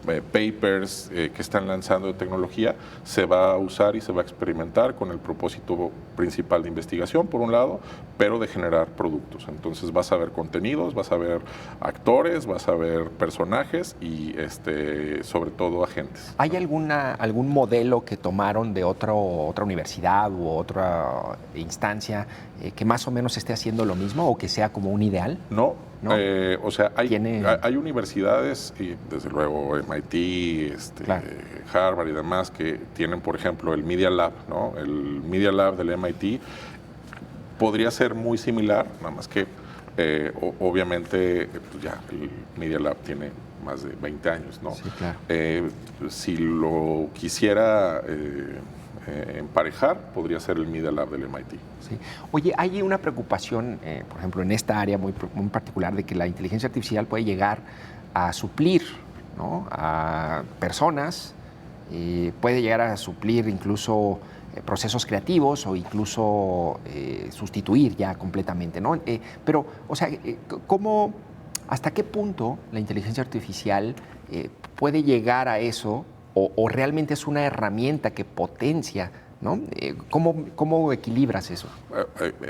papers que están lanzando de tecnología, se va a usar y se va a experimentar con el propósito principal de investigación, por un lado, pero de generar productos. Entonces vas a ver contenidos, vas a ver actores, vas a ver personajes y sobre todo agentes. ¿Hay algún modelo que tomaron de otra universidad u otra instancia que más o menos esté haciendo lo mismo o que sea como un ideal? No. ¿No? O sea, hay universidades, y desde luego MIT, claro, Harvard y demás, que tienen, por ejemplo, el Media Lab, ¿no? El Media Lab del MIT podría ser muy similar, nada más que obviamente pues ya el Media Lab tiene más de 20 años, ¿no? Sí, claro. Si lo quisiera emparejar, podría ser el Media Lab del MIT. Sí. Oye, hay una preocupación, por ejemplo, en esta área muy particular, de que la inteligencia artificial puede llegar a suplir, ¿no?, a personas, puede llegar a suplir incluso procesos creativos o incluso sustituir ya completamente, ¿no? Pero, o sea, ¿hasta qué punto la inteligencia artificial puede llegar a eso o realmente es una herramienta que potencia, ¿no? ¿Cómo equilibras eso?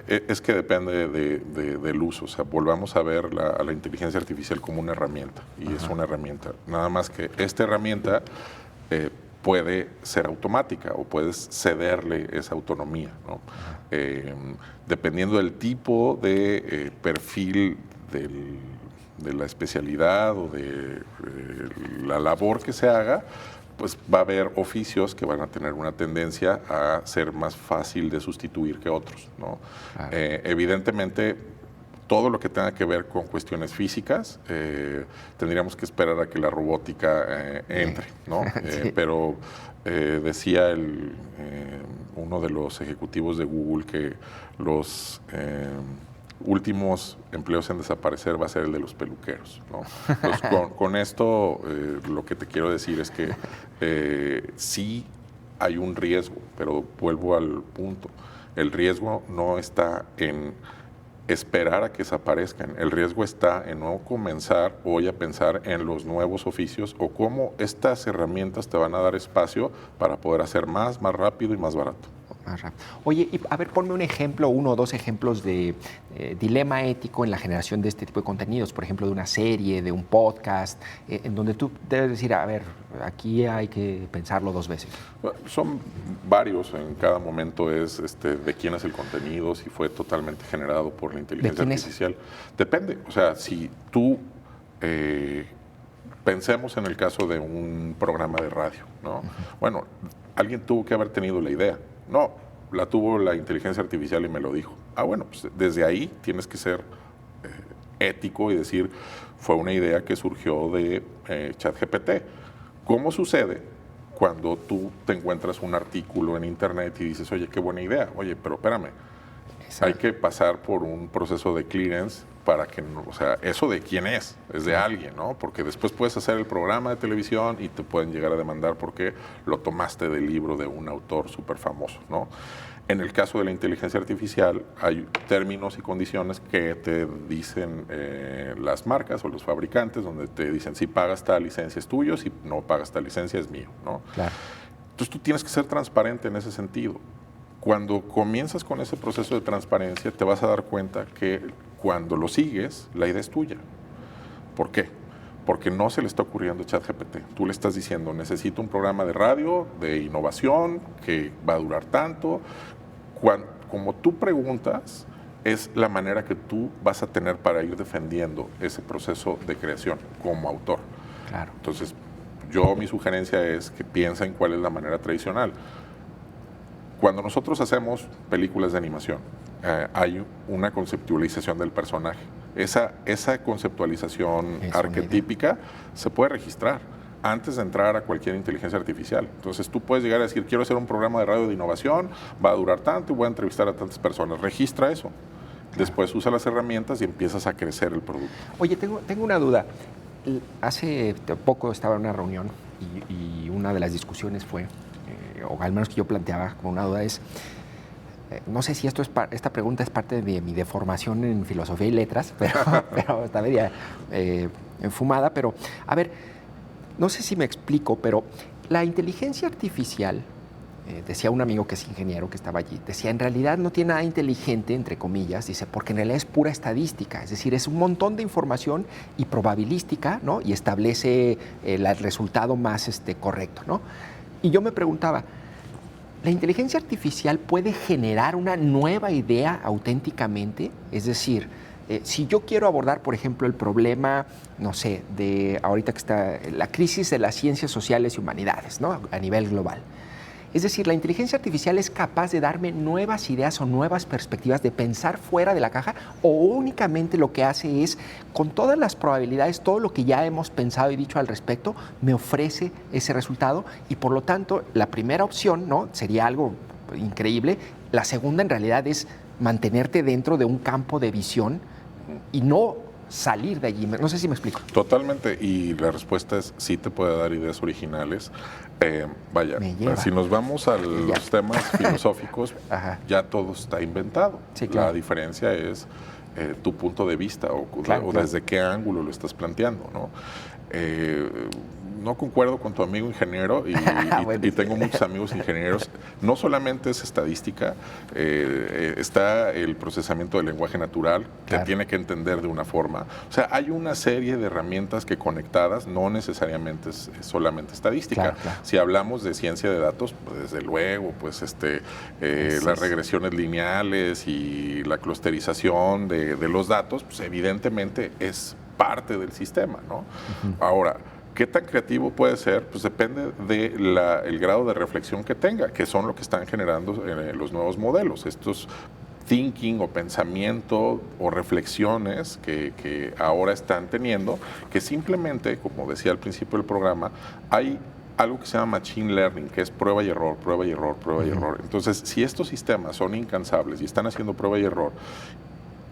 Es que depende del uso. O sea, volvamos a ver a la inteligencia artificial como una herramienta. Y es una herramienta. Nada más que esta herramienta puede ser automática o puedes cederle esa autonomía, ¿no? Dependiendo del tipo de perfil de la especialidad o de la labor que se haga, pues va a haber oficios que van a tener una tendencia a ser más fácil de sustituir que otros, ¿no? Claro. Evidentemente, todo lo que tenga que ver con cuestiones físicas, tendríamos que esperar a que la robótica entre, ¿no? Sí. Pero decía uno de los ejecutivos de Google que los últimos empleos en desaparecer va a ser el de los peluqueros, ¿no? Entonces, con esto lo que te quiero decir es que sí hay un riesgo, pero vuelvo al punto. El riesgo no está en esperar a que desaparezcan. El riesgo está en no comenzar hoy a pensar en los nuevos oficios o cómo estas herramientas te van a dar espacio para poder hacer más rápido y más barato. Oye, y a ver, ponme un ejemplo, 1 o 2 ejemplos de dilema ético en la generación de este tipo de contenidos, por ejemplo, de una serie, de un podcast, en donde tú debes decir, a ver, aquí hay que pensarlo 2 veces. Son varios, en cada momento es de quién es el contenido, si fue totalmente generado por la inteligencia artificial. Depende, o sea, si tú, pensemos en el caso de un programa de radio, ¿no? Bueno, alguien tuvo que haber tenido la idea. No, la tuvo la inteligencia artificial y me lo dijo. Bueno, pues desde ahí tienes que ser ético y decir, fue una idea que surgió de ChatGPT. ¿Cómo sucede cuando tú te encuentras un artículo en internet y dices, oye, qué buena idea? Oye, pero espérame, hay que pasar por un proceso de clearance para que, o sea, ¿eso de quién es? Es de alguien, ¿no? Porque después puedes hacer el programa de televisión y te pueden llegar a demandar porque lo tomaste del libro de un autor súper famoso, ¿no? En el caso de la inteligencia artificial hay términos y condiciones que te dicen las marcas o los fabricantes, donde te dicen si pagas esta licencia es tuyo, si no pagas esta licencia es mío, ¿no? Claro. Entonces tú tienes que ser transparente en ese sentido. Cuando comienzas con ese proceso de transparencia, te vas a dar cuenta que cuando lo sigues, la idea es tuya. ¿Por qué? Porque no se le está ocurriendo a ChatGPT. Tú le estás diciendo, necesito un programa de radio, de innovación, que va a durar tanto. Como tú preguntas, es la manera que tú vas a tener para ir defendiendo ese proceso de creación como autor. Claro. Entonces, mi sugerencia es que piensen cuál es la manera tradicional. Cuando nosotros hacemos películas de animación, hay una conceptualización del personaje. Esa conceptualización arquetípica se puede registrar antes de entrar a cualquier inteligencia artificial. Entonces tú puedes llegar a decir, quiero hacer un programa de radio de innovación, va a durar tanto y voy a entrevistar a tantas personas. Registra eso. Después usa las herramientas y empiezas a crecer el producto. Oye, tengo una duda. Hace poco estaba en una reunión y una de las discusiones fue, o al menos que yo planteaba como una duda es, no sé si esta pregunta es parte de mi deformación en filosofía y letras, pero está media enfumada, pero a ver, no sé si me explico, pero la inteligencia artificial, decía un amigo que es ingeniero que estaba allí, decía, en realidad no tiene nada inteligente, entre comillas, dice, porque en realidad es pura estadística, es decir, es un montón de información y probabilística, ¿no? Y establece el resultado más correcto, ¿no? Y yo me preguntaba, ¿la inteligencia artificial puede generar una nueva idea auténticamente? Es decir, si yo quiero abordar, por ejemplo, el problema, no sé, de ahorita que está la crisis de las ciencias sociales y humanidades, ¿no? A nivel global. Es decir, la inteligencia artificial es capaz de darme nuevas ideas o nuevas perspectivas, de pensar fuera de la caja, o únicamente lo que hace es, con todas las probabilidades, todo lo que ya hemos pensado y dicho al respecto, me ofrece ese resultado y por lo tanto la primera opción, ¿no? Sería algo increíble. La segunda en realidad es mantenerte dentro de un campo de visión y no salir de allí. No sé si me explico. Totalmente, y la respuesta es sí te puede dar ideas originales. Vaya, si nos vamos a los temas filosóficos, ya todo está inventado. Sí, claro. La diferencia es tu punto de vista o desde qué ángulo lo estás planteando, ¿no? No concuerdo con tu amigo ingeniero y tengo muchos amigos ingenieros. No solamente es estadística, está el procesamiento del lenguaje natural que tiene que entender de una forma. O sea, hay una serie de herramientas que conectadas no necesariamente es solamente estadística. Si hablamos de ciencia de datos, pues desde luego, pues las regresiones lineales y la clusterización de los datos, pues evidentemente es parte del sistema, ¿no? Ahora, ¿qué tan creativo puede ser? Pues depende del grado de reflexión que tenga, que son lo que están generando los nuevos modelos. Estos thinking o pensamiento o reflexiones que ahora están teniendo, que simplemente, como decía al principio del programa, hay algo que se llama machine learning, que es prueba y error, prueba y error, prueba y error. Entonces, si estos sistemas son incansables y están haciendo prueba y error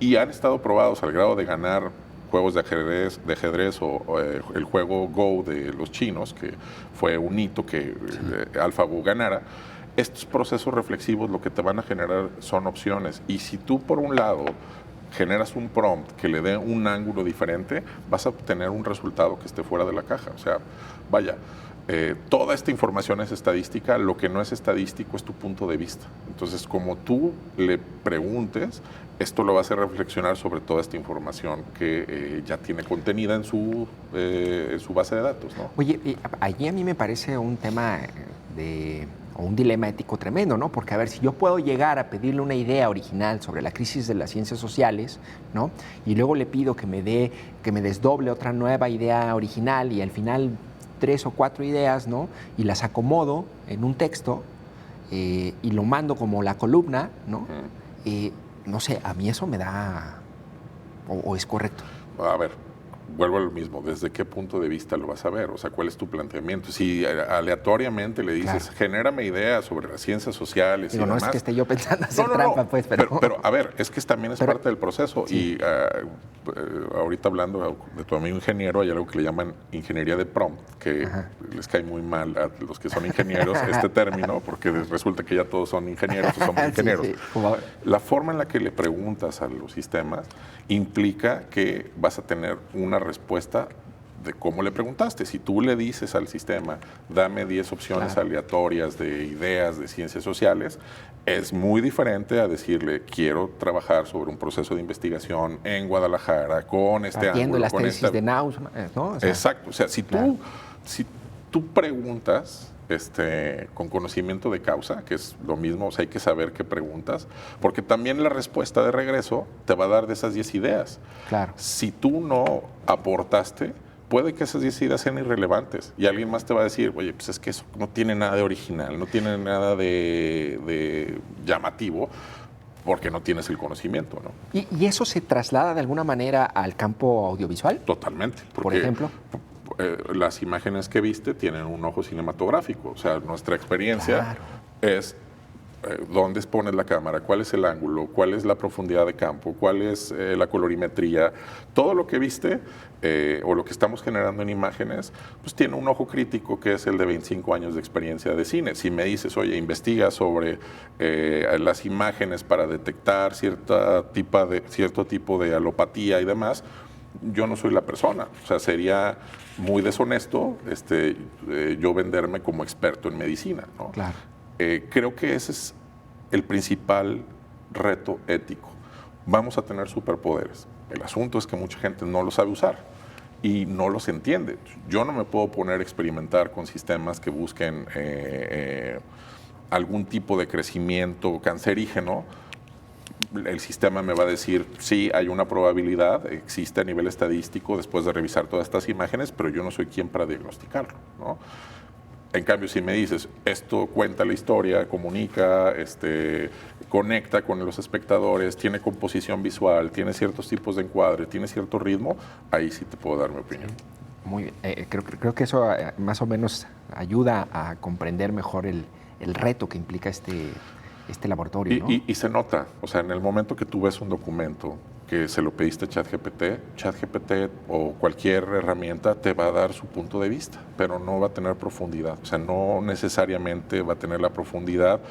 y han estado probados al grado de ganar juegos de ajedrez o el juego Go de los chinos, que fue un hito que AlphaGo ganara, estos procesos reflexivos lo que te van a generar son opciones. Y si tú, por un lado, generas un prompt que le dé un ángulo diferente, vas a obtener un resultado que esté fuera de la caja. O sea, vaya, toda esta información es estadística, lo que no es estadístico es tu punto de vista. Entonces, como tú le preguntes, esto lo va a hacer reflexionar sobre toda esta información que ya tiene contenida en su base de datos, ¿no? Oye, allí a mí me parece un tema o un dilema ético tremendo, ¿no? Porque, a ver, si yo puedo llegar a pedirle una idea original sobre la crisis de las ciencias sociales, ¿no? Y luego le pido que me desdoble otra nueva idea original y al final 3 o 4 ideas, ¿no? Y las acomodo en un texto y lo mando como la columna, ¿no? No sé, a mí eso me da... ¿O es correcto? A ver, vuelvo a lo mismo. ¿Desde qué punto de vista lo vas a ver? O sea, ¿cuál es tu planteamiento? Si aleatoriamente le dices, genérame ideas sobre las ciencias sociales y demás... No es que esté yo pensando hacer trampa, pues, pero... Pero, a ver, es que también es parte del proceso. Sí. Y ahorita hablando de tu amigo ingeniero, hay algo que le llaman ingeniería de prompt, que les cae muy mal a los que son ingenieros este término, porque resulta que ya todos son ingenieros o somos ingenieros. Sí. La forma en la que le preguntas a los sistemas implica que vas a tener una respuesta de cómo le preguntaste. Si tú le dices al sistema, dame 10 opciones aleatorias de ideas de ciencias sociales, es muy diferente a decirle, quiero trabajar sobre un proceso de investigación en Guadalajara con este ángulo. Las tesis de Nausma, ¿no? O sea, exacto. O sea, si tú preguntas con conocimiento de causa, que es lo mismo, o sea, hay que saber qué preguntas, porque también la respuesta de regreso te va a dar de esas 10 ideas. Claro. Si tú no aportaste, puede que esas 10 ideas sean irrelevantes y alguien más te va a decir, oye, pues es que eso no tiene nada de original, no tiene nada de llamativo, porque no tienes el conocimiento, ¿no? ¿Y eso se traslada de alguna manera al campo audiovisual? Totalmente. Por ejemplo. Las imágenes que viste tienen un ojo cinematográfico. O sea, nuestra experiencia es dónde pones la cámara, cuál es el ángulo, cuál es la profundidad de campo, cuál es la colorimetría. Todo lo que viste o lo que estamos generando en imágenes, pues tiene un ojo crítico que es el de 25 años de experiencia de cine. Si me dices, oye, investiga sobre las imágenes para detectar cierto tipo de alopatía y demás, yo no soy la persona. O sea, sería muy deshonesto yo venderme como experto en medicina, ¿no? Claro. Creo que ese es el principal reto ético. Vamos a tener superpoderes. El asunto es que mucha gente no lo sabe usar y no los entiende. Yo no me puedo poner a experimentar con sistemas que busquen algún tipo de crecimiento cancerígeno. El sistema me va a decir, sí, hay una probabilidad, existe a nivel estadístico después de revisar todas estas imágenes, pero yo no soy quien para diagnosticarlo, ¿no? En cambio, si me dices, esto cuenta la historia, comunica, conecta con los espectadores, tiene composición visual, tiene ciertos tipos de encuadre, tiene cierto ritmo, ahí sí te puedo dar mi opinión. Muy bien. Creo que eso más o menos ayuda a comprender mejor el reto que implica este laboratorio, ¿no? Y se nota, o sea, en el momento que tú ves un documento que se lo pediste a ChatGPT o cualquier herramienta te va a dar su punto de vista, pero no va a tener profundidad. O sea, no necesariamente va a tener la profundidad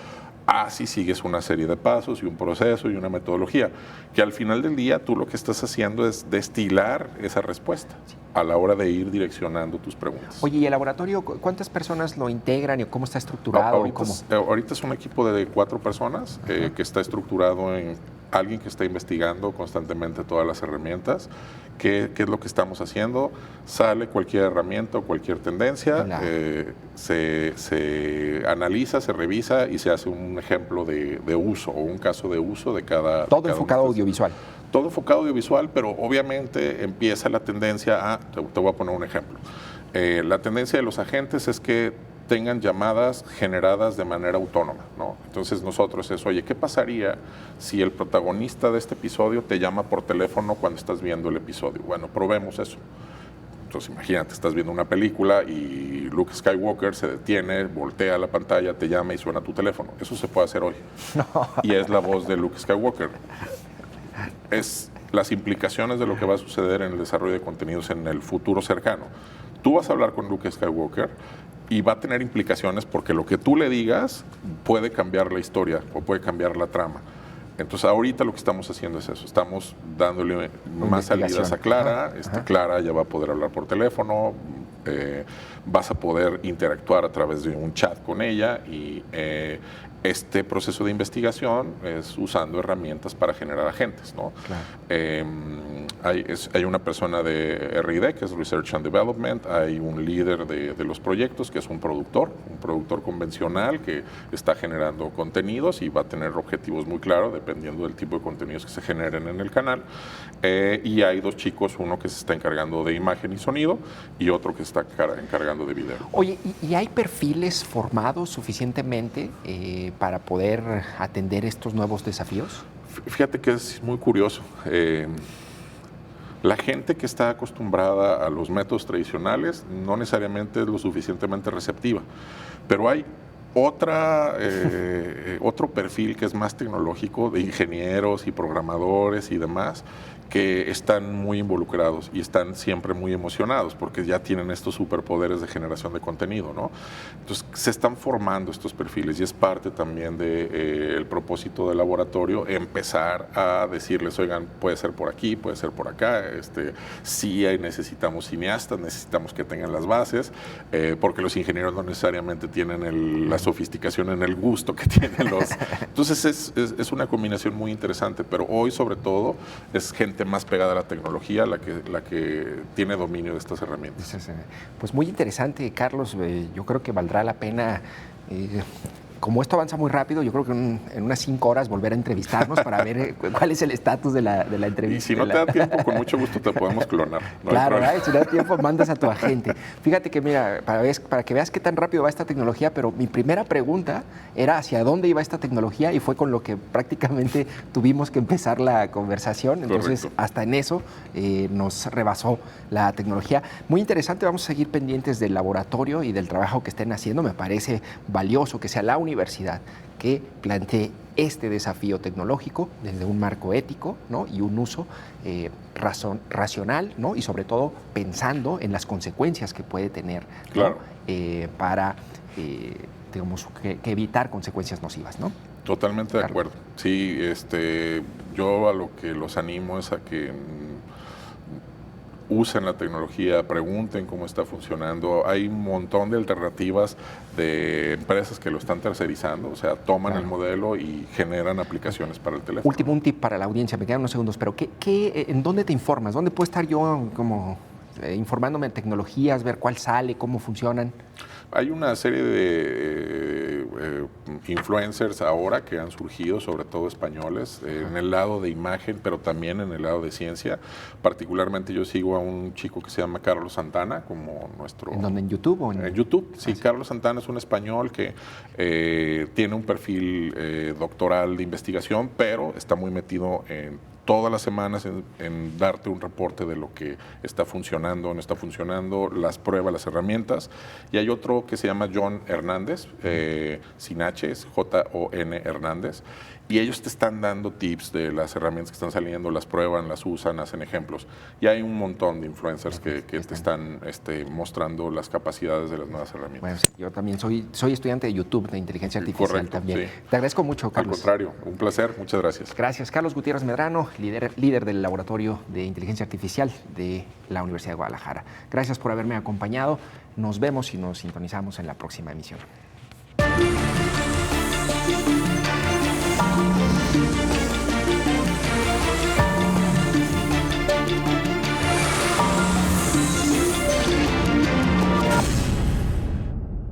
si sigues una serie de pasos y un proceso y una metodología, que al final del día tú lo que estás haciendo es destilar esa respuesta a la hora de ir direccionando tus preguntas. Oye, ¿y el laboratorio, cuántas personas lo integran y cómo está estructurado? Ahorita es un equipo de 4 personas que está estructurado en alguien que está investigando constantemente todas las herramientas. ¿Qué es lo que estamos haciendo? Sale cualquier herramienta o cualquier tendencia, se analiza, se revisa y se hace un ejemplo de uso o un caso de uso de cada... Todo enfocado audiovisual. Todo enfocado audiovisual, pero obviamente empieza la tendencia te voy a poner un ejemplo. La tendencia de los agentes es que tengan llamadas generadas de manera autónoma, ¿no? Entonces nosotros oye, ¿qué pasaría si el protagonista de este episodio te llama por teléfono cuando estás viendo el episodio? Bueno, probemos eso. Entonces imagínate, estás viendo una película y Luke Skywalker se detiene, voltea a la pantalla, te llama y suena tu teléfono. Eso se puede hacer hoy. No. Y es la voz de Luke Skywalker. Es las implicaciones de lo que va a suceder en el desarrollo de contenidos en el futuro cercano. Tú vas a hablar con Luke Skywalker y va a tener implicaciones porque lo que tú le digas puede cambiar la historia o puede cambiar la trama. Entonces ahorita lo que estamos haciendo es eso, estamos dándole más salidas a Clara. Clara ya va a poder hablar por teléfono, vas a poder interactuar a través de un chat con ella y este proceso de investigación es usando herramientas para generar agentes, ¿no? Claro. Hay una persona de R&D, que es Research and Development, hay un líder de los proyectos, que es un productor convencional que está generando contenidos y va a tener objetivos muy claros dependiendo del tipo de contenidos que se generen en el canal. Y hay 2 chicos, uno que se está encargando de imagen y sonido y otro que se está encargando de video. Oye, ¿y hay perfiles formados suficientemente para poder atender estos nuevos desafíos? Fíjate que es muy curioso. La gente que está acostumbrada a los métodos tradicionales no necesariamente es lo suficientemente receptiva, pero hay otro perfil que es más tecnológico, de ingenieros y programadores y demás, que están muy involucrados y están siempre muy emocionados porque ya tienen estos superpoderes de generación de contenido, ¿no? Entonces se están formando estos perfiles y es parte también del propósito del laboratorio empezar a decirles, oigan, puede ser por aquí, puede ser por acá, sí necesitamos cineastas, necesitamos que tengan las bases, porque los ingenieros no necesariamente tienen la sofisticación en el gusto que tienen los... Entonces es una combinación muy interesante, pero hoy sobre todo es gente más pegada a la tecnología la que tiene dominio de estas herramientas. Pues muy interesante, Carlos. Yo creo que valdrá la pena, como esto avanza muy rápido, yo creo que en unas 5 horas volver a entrevistarnos para ver cuál es el estatus de la entrevista. Y si no te da tiempo, con mucho gusto te podemos clonar. No, claro, si no da tiempo, mandas a tu agente. Fíjate que, mira, para que veas qué tan rápido va esta tecnología, pero mi primera pregunta era hacia dónde iba esta tecnología y fue con lo que prácticamente tuvimos que empezar la conversación. Entonces, correcto, hasta en eso nos rebasó la tecnología. Muy interesante, vamos a seguir pendientes del laboratorio y del trabajo que estén haciendo. Me parece valioso que sea la universidad que plantee este desafío tecnológico desde un marco ético, ¿no? Y un uso racional, ¿no? Y sobre todo pensando en las consecuencias que puede tener, ¿no? Claro. Para digamos, que evitar consecuencias nocivas, ¿no? Totalmente de acuerdo. Sí, yo a lo que los animo es a que usen la tecnología, pregunten cómo está funcionando. Hay un montón de alternativas de empresas que lo están tercerizando, o sea, toman el modelo y generan aplicaciones para el teléfono. Último, un tip para la audiencia, me quedan unos segundos, pero ¿en dónde te informas? ¿Dónde puedo estar yo como informándome de tecnologías, ver cuál sale, cómo funcionan? Hay una serie de influencers ahora que han surgido, sobre todo españoles, en el lado de imagen, pero también en el lado de ciencia. Particularmente yo sigo a un chico que se llama Carlos Santana, como nuestro... ¿En dónde? ¿En YouTube? O en YouTube, sí. Carlos Santana es un español que tiene un perfil doctoral de investigación, pero está muy metido en todas las semanas en darte un reporte de lo que está funcionando, no está funcionando, las pruebas, las herramientas. Y hay otro que se llama John Hernández, sin H, es Jon Hernández, y ellos te están dando tips de las herramientas que están saliendo, las prueban, las usan, hacen ejemplos. Y hay un montón de influencers que te están mostrando las capacidades de las nuevas herramientas. Bueno, sí, yo también soy estudiante de YouTube, de inteligencia artificial. Correcto, también. sí. Te agradezco mucho, Carlos. Al contrario, un placer, muchas gracias. Gracias. Carlos Gutiérrez Medrano, líder del Laboratorio de Inteligencia Artificial de la Universidad de Guadalajara. Gracias por haberme acompañado. Nos vemos y nos sintonizamos en la próxima emisión.